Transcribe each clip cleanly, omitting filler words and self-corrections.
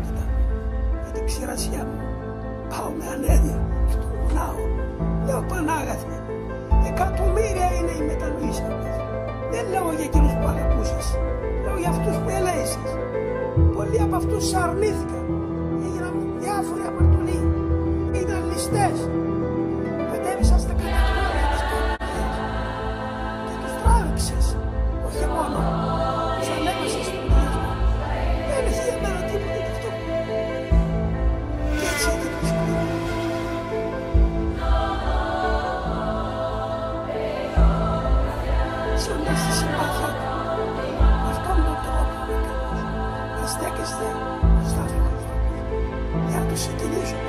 ιδιότητα για την ξηρασία μου. Πάω με ανέδεια, στον γονάω. Λέω Πανάγαθε, εκατομμύρια είναι οι μετανοήσαντες. Δεν λέω για εκείνους που αγαπούσες, λέω για αυτούς που ελέησες. Πολλοί από αυτούς αρνήθηκαν, έγιναν διάφοροι απαρτολοί, ήταν ληστές. Κατέβησαν στα κατηγόρια της Παναγίας και τους τράβηξες, όχι μόνο, τους ανέβασες στον πλήσμα. Δεν έχει για μένα τίποτα γι' αυτό. Και έτσι έγινε η ζωή μου. Ζώντας στη συμπάθεια του, με αυτόν τον τρόπο με καλούς, να στέκεστε μπροστά στους ανθρώπους, για να τους συντηρήσουν.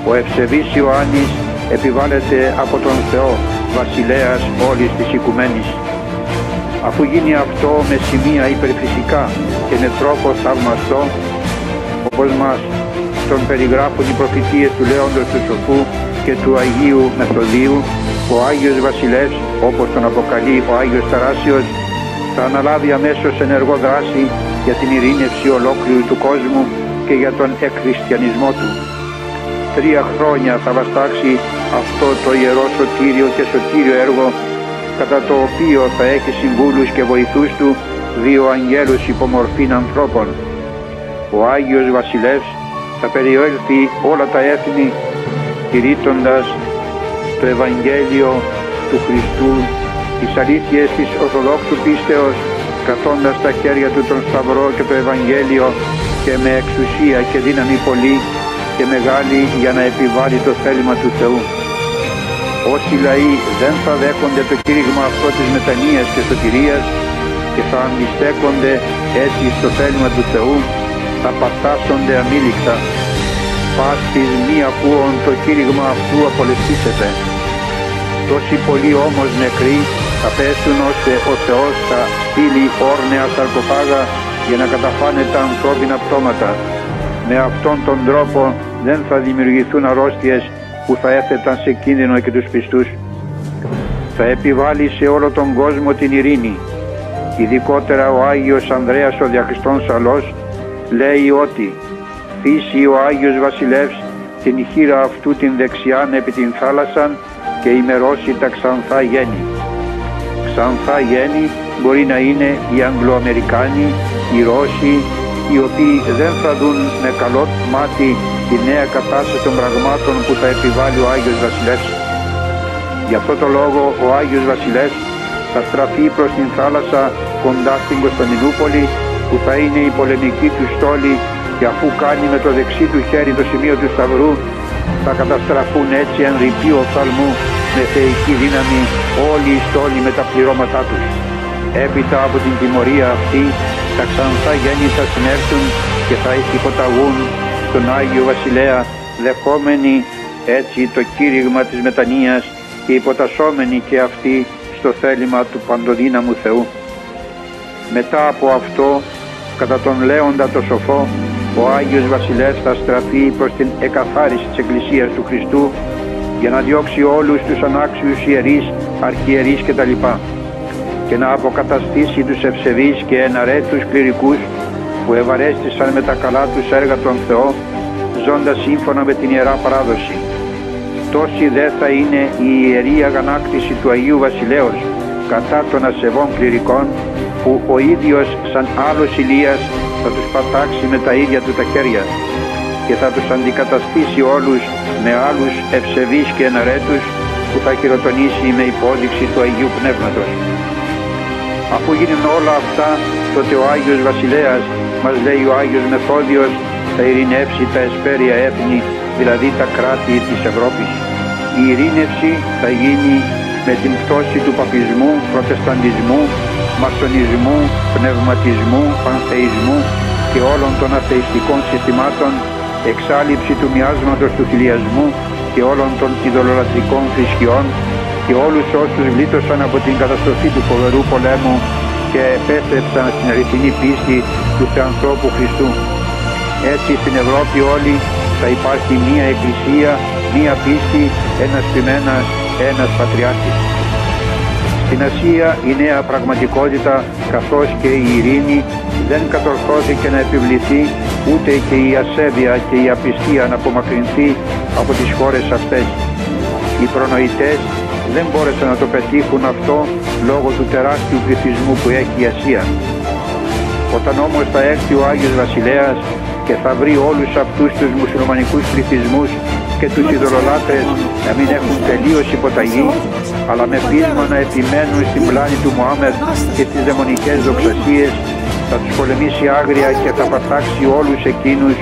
Ο ευσεβής Ιωάννης επιβάλλεται από τον Θεό, βασιλέας όλης της οικουμένης. Αφού γίνει αυτό με σημεία υπερφυσικά και με τρόπο θαυμαστό, όπως μας τον περιγράφουν οι προφητείες του Λέοντος του Σοφού και του Αγίου Μεθοδίου, ο Άγιος Βασιλεύς, όπως τον αποκαλεί ο Άγιος Ταράσιος, θα αναλάβει αμέσως ενεργό δράση για την ειρήνευση ολόκληρου του κόσμου και για τον εκχριστιανισμό του. 3 χρόνια θα βαστάξει αυτό το ιερό σωτήριο και σωτήριο έργο, κατά το οποίο θα έχει συμβούλους και βοηθούς του 2 αγγέλους υπομορφήν ανθρώπων. Ο Άγιος Βασιλεύς θα περιέλθει όλα τα έθνη, κηρύττοντας το Ευαγγέλιο του Χριστού, τις αλήθειες της Ορθοδόξου πίστεως, κρατώντας στα χέρια του τον Σταυρό και το Ευαγγέλιο και με εξουσία και δύναμη πολύ και μεγάλη για να επιβάλλει το θέλημα του Θεού. Όσοι λαοί δεν θα δέχονται το κήρυγμα αυτό της μετανοίας και σωτηρίας και θα αντιστέκονται έτσι στο θέλημα του Θεού, θα πατάσσονται αμήλικτα. Πάσης μη ακούων το κήρυγμα αυτού απολευθήσετε. Τόσοι πολλοί όμως νεκροί θα πέσουν ώστε ο Θεός θα στείλει όρνεα σαρκοφάγα για να καταφάνε τα ανθρώπινα πτώματα. Με αυτόν τον τρόπο δεν θα δημιουργηθούν αρρώστιες που θα έθεταν σε κίνδυνο και τους πιστούς. Θα επιβάλλει σε όλο τον κόσμο την ειρήνη. Ειδικότερα ο Άγιος Ανδρέας ο Διαχριστών Σαλός λέει ότι «Θύσει ο Άγιος Βασιλεύς την χείρα αυτού την δεξιάν επί την θάλασσαν και ημερώσει τα ξανθά γέννη». Ξανθά γέννη μπορεί να είναι οι Αγγλοαμερικάνοι, οι Ρώσοι, οι οποίοι δεν θα δουν με καλό μάτι τη νέα κατάσταση των πραγμάτων που θα επιβάλλει ο Άγιος Βασιλεύς. Γι' αυτό το λόγο ο Άγιος Βασιλεύς θα στραφεί προς την θάλασσα κοντά στην Κωνσταντινούπολη, που θα είναι η πολεμική του στόλη, και αφού κάνει με το δεξί του χέρι το σημείο του Σταυρού, θα καταστραφούν έτσι εν ρηπή οφθαλμού με θεϊκή δύναμη όλοι οι στόλοι με τα πληρώματά τους. Έπειτα από την τιμωρία αυτή, τα ξανθά γέννη θα συνέρθουν και θα υποταγούν στον Άγιο Βασιλέα, δεχόμενοι έτσι το κήρυγμα της μετανοίας και υποτασσόμενοι και αυτοί στο θέλημα του παντοδύναμου Θεού. Μετά από αυτό, κατά τον Λέοντα το Σοφό, ο Άγιος Βασιλεύς θα στραφεί προς την εκαθάριση της Εκκλησίας του Χριστού για να διώξει όλους τους ανάξιους ιερείς, αρχιερείς κτλ. Και να αποκαταστήσει τους ευσεβείς και εναρέτους κληρικούς που ευαρέστησαν με τα καλά τους έργα τον Θεό, ζώντας σύμφωνα με την Ιερά Παράδοση. Τόση δε θα είναι η ιερή αγανάκτηση του Αγίου Βασιλέως κατά των ασεβών κληρικών, που ο ίδιος σαν άλλος Ηλίας θα τους πατάξει με τα ίδια του τα χέρια. και θα τους αντικαταστήσει όλους με άλλους ευσεβείς και εναρέτους που θα χειροτονήσει με υπόδειξη του Αγίου Πνεύματος. Αφού γίνουν όλα αυτά, τότε ο Άγιος Βασιλέας, μας λέει ο Άγιος Μεθόδιος, θα ειρηνεύσει τα εσπέρια έθνη, δηλαδή τα κράτη της Ευρώπης. Η ειρήνευση θα γίνει με την πτώση του παπισμού, προτεσταντισμού, μασονισμού, πνευματισμού, πανθεϊσμού και όλων των αθεϊστικών συστημάτων, εξάλειψη του μοιάσματος του χιλιασμού και όλων των ειδωλολατρικών θρησκειών και όλους όσους γλίτωσαν από την καταστροφή του φοβερού πολέμου και επέστρεψαν στην αληθινή πίστη του Θεανθρώπου Χριστού. Έτσι στην Ευρώπη όλη θα υπάρχει μία εκκλησία, μία πίστη, ένας ποιμένας, ένας πατριάρχης. Στην Ασία η νέα πραγματικότητα καθώς και η ειρήνη δεν κατορθώθηκε να επιβληθεί, ούτε και η ασέβεια και η απιστία να απομακρυνθεί από τις χώρες αυτές. Οι προνοητές δεν μπόρεσαν να το πετύχουν αυτό λόγω του τεράστιου πληθυσμού που έχει η Ασία. Όταν όμως θα έρθει ο Άγιος Βασιλέας και θα βρει όλους αυτούς τους μουσουλμανικούς πληθυσμούς και τους ειδωλολάτρες να μην έχουν τελείως υποταγή, αλλά με πείσμα να επιμένουν στην πλάνη του Μωάμεθ και τις δαιμονικές δοξασίες, θα τους πολεμήσει άγρια και θα πατάξει όλους εκείνους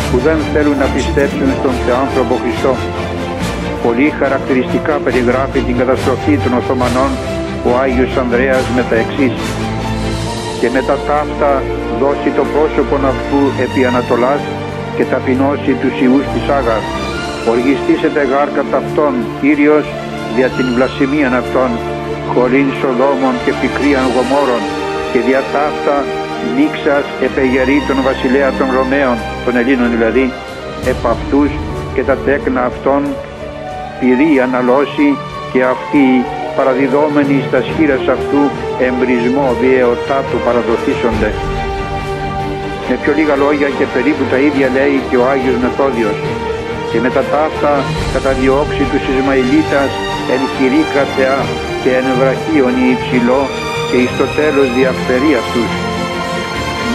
που δεν θέλουν να πιστέψουν στον Θεάνθρωπο Χριστό. Πολύ χαρακτηριστικά περιγράφει την καταστροφή των Οθωμανών ο Άγιος Ανδρέας με τα εξής: «Και μετά ταύτα δώσει το πρόσωπον αυτού επί Ανατολάς και ταπεινώσει τους ιούς της Άγαρ. Οργιστήσετε γάρ κατά αυτόν Κύριος δια την βλασιμίαν αυτών, χωρήν Σοδόμων και πικρίαν Γομόρων, και δια ταύτα νίξας επεγερεί τον βασιλέα των Ρωμαίων, των Ελλήνων δηλαδή, επ' αυτούς και τα τέκνα αυτών πυρή αναλώσει, και αυτοί παραδιδόμενοι στα σχήρας αυτού εμπρισμό βιαιωτά του παραδοθήσονται». Με πιο λίγα λόγια και περίπου τα ίδια λέει και ο Άγιος Μεθόδιος: «Και μετά ταύτα καταδιώξει τους Ισμαηλίτας εν χειρήκα θεά και εν βραχίονι υψηλό, και εις το τέλος διαφτερεί αυτούς.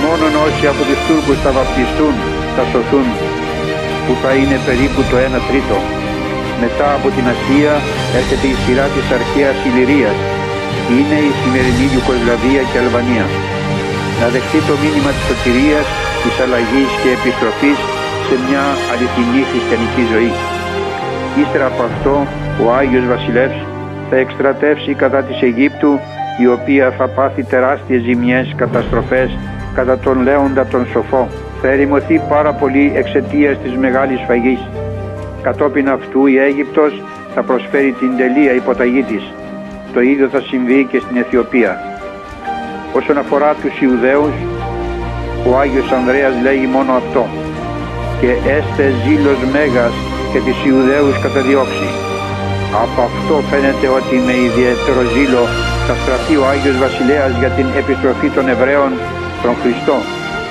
Μόνον όσοι από τους Τούρκους θα βαπτιστούν θα σωθούν, που θα είναι περίπου το 1 τρίτο. Μετά από την Ασία έρχεται η σειρά της αρχαίας Ηλυρίας, είναι η σημερινή Ιουγκοσλαβία και Αλβανία. Να δεχτεί το μήνυμα της σωτηρίας, της αλλαγής και επιστροφής σε μια αληθινή χριστιανική ζωή. Ύστερα από αυτό ο Άγιος Βασιλεύς θα εκστρατεύσει κατά της Αιγύπτου, η οποία θα πάθει τεράστιες ζημιές, καταστροφές κατά τον Λέοντα τον Σοφό. Θα ερημωθεί πάρα πολύ εξαιτίας της μεγάλης φαγής. Κατόπιν αυτού η Αίγυπτος θα προσφέρει την τελεία υποταγή της. Το ίδιο θα συμβεί και στην Αιθιοπία. Όσον αφορά τους Ιουδαίους, ο Άγιος Ανδρέας λέγει μόνο αυτό: «Και έστε ζήλος μέγας και τις Ιουδαίους καταδιώξει». Από αυτό φαίνεται ότι με ιδιαίτερο ζήλο θα στραφεί ο Άγιος Βασιλέας για την επιστροφή των Εβραίων στον Χριστό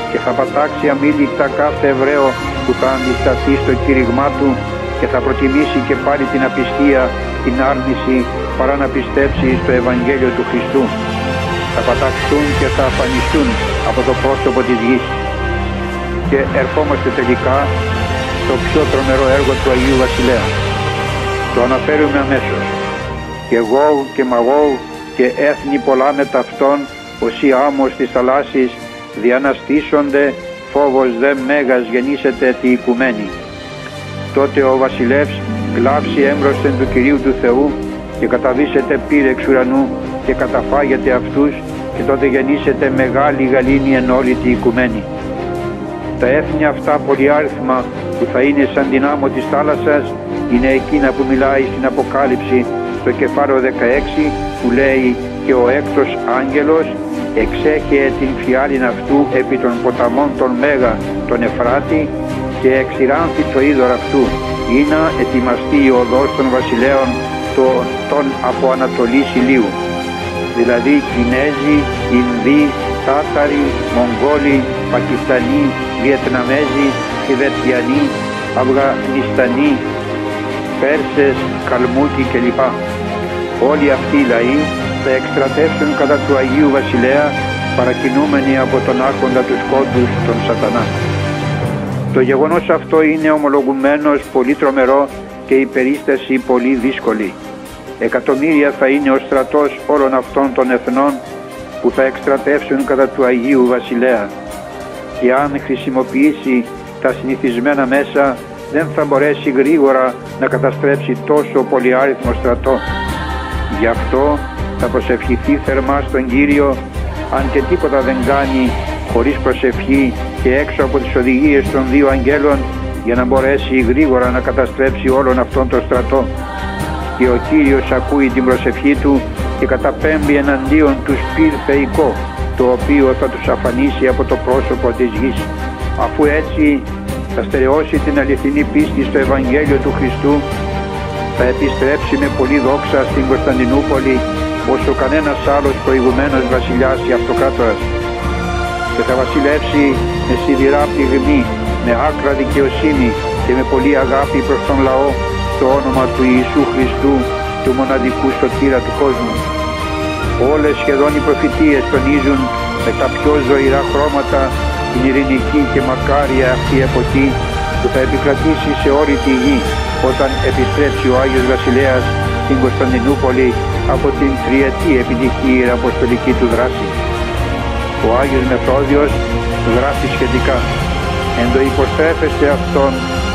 και θα πατάξει αμήλικτα κάθε Εβραίο που θα αντισταθεί στο κήρυγμά του και θα προτιμήσει και πάλι την απιστία, την άρνηση, παρά να πιστέψει στο Ευαγγέλιο του Χριστού. Θα παταξούν και θα αφανιστούν από το πρόσωπο της γης. Και ερχόμαστε τελικά στο πιο τρομερό έργο του Αγίου Βασιλέα. Το αναφέρουμε αμέσως. «Και Γόγ και Μαγόγ και έθνη πολλά με ταυτόν, όσοι άμμος της θαλάσσης διαναστήσονται, φόβος δε μέγας γεννήσεται τη οικουμένη. Τότε ο βασιλεύς κλάψει έμπροσθεν του Κυρίου του Θεού και καταβήσεται πύρ εξ ουρανού και καταφάγεται αυτούς, και τότε γεννήσεται μεγάλη γαλήνη εν όλη τη οικουμένη. Τα έθνη αυτά πολυάριθμα που θα είναι σαν την άμμο της θάλασσας είναι εκείνα που μιλάει στην Αποκάλυψη στο κεφάλαιο 16, που λέει: «Και ο έκτος άγγελος εξέχεε την φιάλην αυτού επί των ποταμών των Μέγα τον Εφράτη και εξηράνθη το είδωρ αυτού, ή να ετοιμαστεί η οδός των βασιλέων των από Ανατολής ηλίου». Δηλαδή Κινέζοι, Ινδοί, Τάταροι, Μογγόλοι, Πακιστανοί, Βιετναμέζοι, Τιβετιανοί, Αφγανιστανοί, Πέρσες, Καλμούκοι κλπ. Όλοι αυτοί οι λαοί θα εκστρατεύσουν κατά του Αγίου Βασιλέα, παρακινούμενοι από τον άρχοντα του σκότους, τον Σατανά. Το γεγονός αυτό είναι ομολογουμένως πολύ τρομερό και η περίσταση πολύ δύσκολη. Εκατομμύρια θα είναι ο στρατός όλων αυτών των εθνών που θα εκστρατεύσουν κατά του Αγίου Βασιλέα. Και αν χρησιμοποιήσει τα συνηθισμένα μέσα, δεν θα μπορέσει γρήγορα να καταστρέψει τόσο πολυάριθμο στρατό. Γι' αυτό θα προσευχηθεί θερμά στον Κύριο, αν και τίποτα δεν κάνει χωρίς προσευχή και έξω από τις οδηγίες των δύο αγγέλων, για να μπορέσει γρήγορα να καταστρέψει όλον αυτόν τον στρατό. Και ο Κύριος ακούει την προσευχή του και καταπέμπει εναντίον του σπίρ θεϊκό, το οποίο θα τους αφανίσει από το πρόσωπο της γης. Αφού έτσι θα στερεώσει την αληθινή πίστη στο Ευαγγέλιο του Χριστού, θα επιστρέψει με πολλή δόξα στην Κωνσταντινούπολη, όσο κανένας άλλος προηγουμένος βασιλιάς ή αυτοκράτορας, και θα βασιλεύσει με σιδηρά πυγμή, με άκρα δικαιοσύνη και με πολλή αγάπη προς τον λαό, στο όνομα του Ιησού Χριστού, του μοναδικού σωτήρα του κόσμου. Όλες σχεδόν οι προφητείες τονίζουν με τα πιο ζωηρά χρώματα την ειρηνική και μακάρια αυτή εποχή που θα επικρατήσει σε όλη τη γη, όταν επιστρέψει ο Άγιος Βασιλέας στην Κωνσταντινούπολη από την τριετή επιτυχή ιεραποστολική του δράση. Ο Άγιος Μεθόδιος γράφει σχετικά: «Εν το υποστρέφεστε αυτόν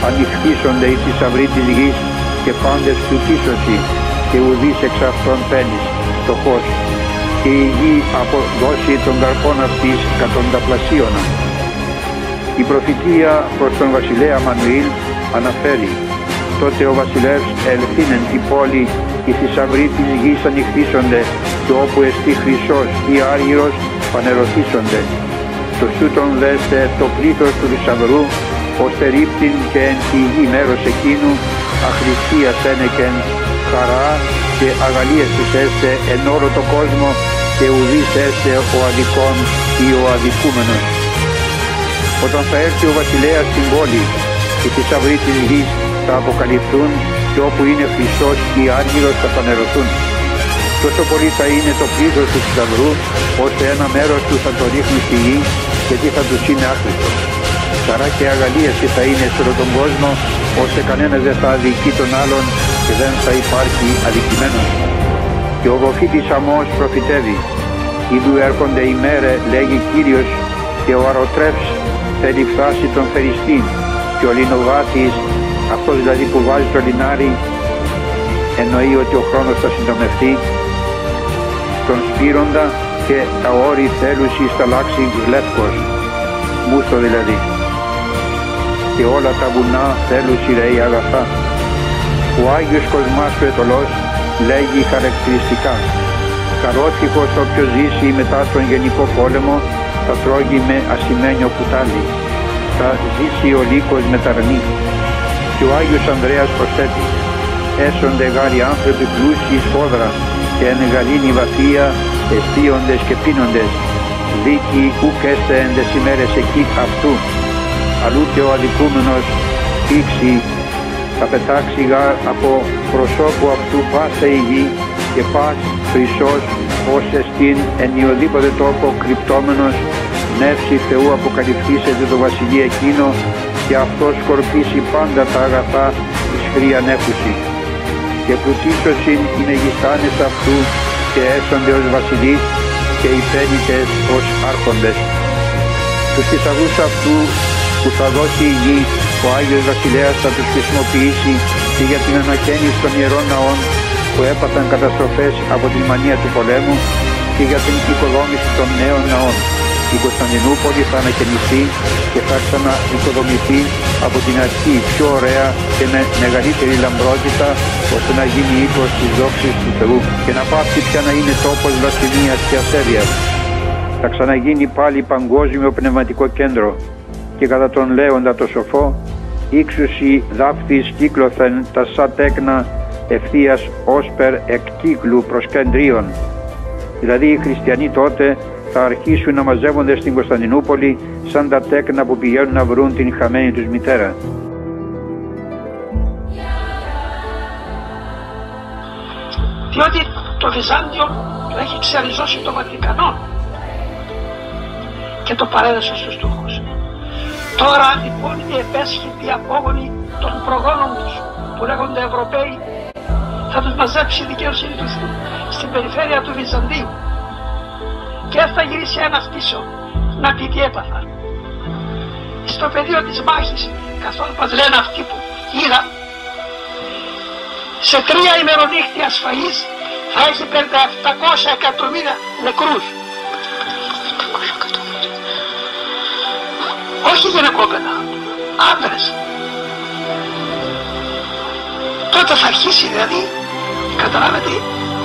ανοιχτήσονται οι θησαυροί της γης και πάντες του τίσωση και ουδείς εξ αυτών πένης φτωχός, και η γη αποδώσει των καρπών αυτής κατονταπλασίωνα». Η προφητεία προς τον βασιλέα Μανουήλ αναφέρει: «Τότε ο βασιλεύς ελθύνεν την πόλη, οι θησαυροί της γης ανοιχτήσονται και όπου εστί χρυσός ή άργυρος φανερωθήσονται. Το σούτον δέστε το πλήθος του θησαυρού, ώστε ρίπτην και εν τη γη μέρος εκείνου, αχρηστίας ένεκεν, χαρά και αγαλίασης έστε εν όλο το κόσμο, και ουδείς έστε ο αδικών ή ο αδικούμενος». Όταν θα έρθει ο βασιλέας στην πόλη, οι θησαυροί της γης θα αποκαλυφθούν και όπου είναι χρυσός ή άργυρος θα φανερωθούν. Τόσο πολύ θα είναι το πλήθος του θησαυρού, ώστε ένα μέρος του θα το ρίχνει στη γη, γιατί θα τους είναι άχρηστος. Χαρά και αγαλίαση θα είναι σε όλο τον κόσμο, ώστε κανένας δεν θα αδικεί τον άλλον και δεν θα υπάρχει αδικημένος. Και ο προφήτης Αμώς προφητεύει: «Ιδού έρχονται οι μέρε, λέγει Κύριος, και ο αρωτρεύς θέλει φτάσει τον θεριστή, και ο λινοβάτης, αυτός δηλαδή που βάζει το λινάρι, εννοεί ότι ο χρόνος θα συντομευτεί, τον σπείροντα, και τα όρη θέλουσι στα λάξη γλέφκος, μούστο δηλαδή, και όλα τα βουνά θέλουσι λέει αγαθά». Ο Άγιος Κοσμάς του Ετωλός λέγει χαρακτηριστικά: «Καρότυχος όποιος ζήσει μετά τον γενικό πόλεμο θα τρώγει με ασημένιο κουτάλι, θα ζήσει ο λύκος με ταρνί». Και ο Άγιος Ανδρέας προσθέτει: «Έσονται γάροι άνθρωποι πλούσιοι σφόδρα και εν γαλήνη βαθεία, εστίοντες και πίνοντες, δίκοι ουκ έστε εν τες ημέρες εκεί αυτού, αλλού και ο αδικούμενος πήξει, θα πετάξει γάρ από προσώπου αυτού πάσα η γη, και πας χρυσός ως εστίν εν ιοδήποτε τόπο κρυπτόμενος, νεύση Θεού αποκαλυφθήσεται το βασιλείο εκείνο, και αυτός σκορπίσει πάντα τα αγαθά της χρία νέφουση. Και πλουτίσωσιν οι μεγιστάνες αυτού, και έσονται ως βασιλείς, και οι πένητες ως άρχοντες». Τους θησαυρούς αυτού που θα δώσει η γη, ο Άγιος Βασιλέας θα τους χρησιμοποιήσει και για την ανακαίνιση των ιερών ναών που έπαθαν καταστροφές από την μανία του πολέμου, και για την οικοδόμηση των νέων ναών. Η Κωνσταντινούπολη θα ανακαινιστεί και θα ξαναοικοδομηθεί από την αρχή πιο ωραία και με μεγαλύτερη λαμπρότητα, ώστε να γίνει οίκος της δόξης του Θεού και να πάψει πια να είναι τόπος βλασφημίας και ασέβειας. Θα ξαναγίνει πάλι παγκόσμιο πνευματικό κέντρο, και κατά τον Λέοντα το σοφό, ύξουσι δάφθης κύκλωθεν τα σα τέκνα ευθείας όσπερ εκ κύκλου προς κεντρίων. Δηλαδή οι χριστιανοί τότε θα αρχίσουν να μαζεύονται στην Κωνσταντινούπολη σαν τα τέκνα που πηγαίνουν να βρουν την χαμένη τους μητέρα. Διότι το Βυζάντιο το έχει ξεριζώσει το Βατικανό και το παρέδωσε στους Τούρκους. Τώρα λοιπόν οι επέσχυτοι απόγονοι των προγόνων τους, που λέγονται Ευρωπαίοι, θα τους μαζέψει η δικαιοσύνη τους στην περιφέρεια του Βυζαντίου και θα γυρίσει ένας πίσω να πει τι έπαθα. Στο πεδίο της μάχης, καθώς μας λένε αυτοί που είδαν, σε 3 ημερονύχτια ασφαλής θα έχει 700 εκατομμύρια νεκρούς. Όχι γυναικόπαιδα, άντρες. Τότε θα αρχίσει δηλαδή, καταλάβετε,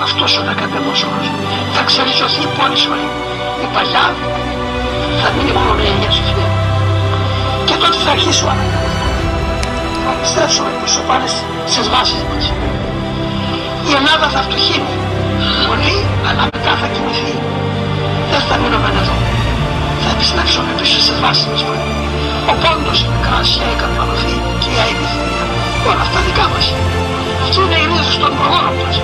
αυτός ο δεκατέμος όρος. Θα ξεριζωθεί η πόλη όλη. Η παλιά θα μείνει μόνο με εννιά σοφία. Και τότε θα αρχίσει ο αναγκάς. Θα επιστρέψουμε πίσω πάνε στις βάσεις μας. Η Ελλάδα θα φτωχύνει πολύ, αλλά μετά θα κινηθεί. Δεν θα μείνουμε εδώ. Θα επιστρέψουμε πίσω στις βάσεις μας πάλι. Ο πόντος, η μικράσια, η καρπανωθή και η αηδηθία. Όλα αυτά δικά μας. Αυτή είναι η ρίζα των προγόνων μας.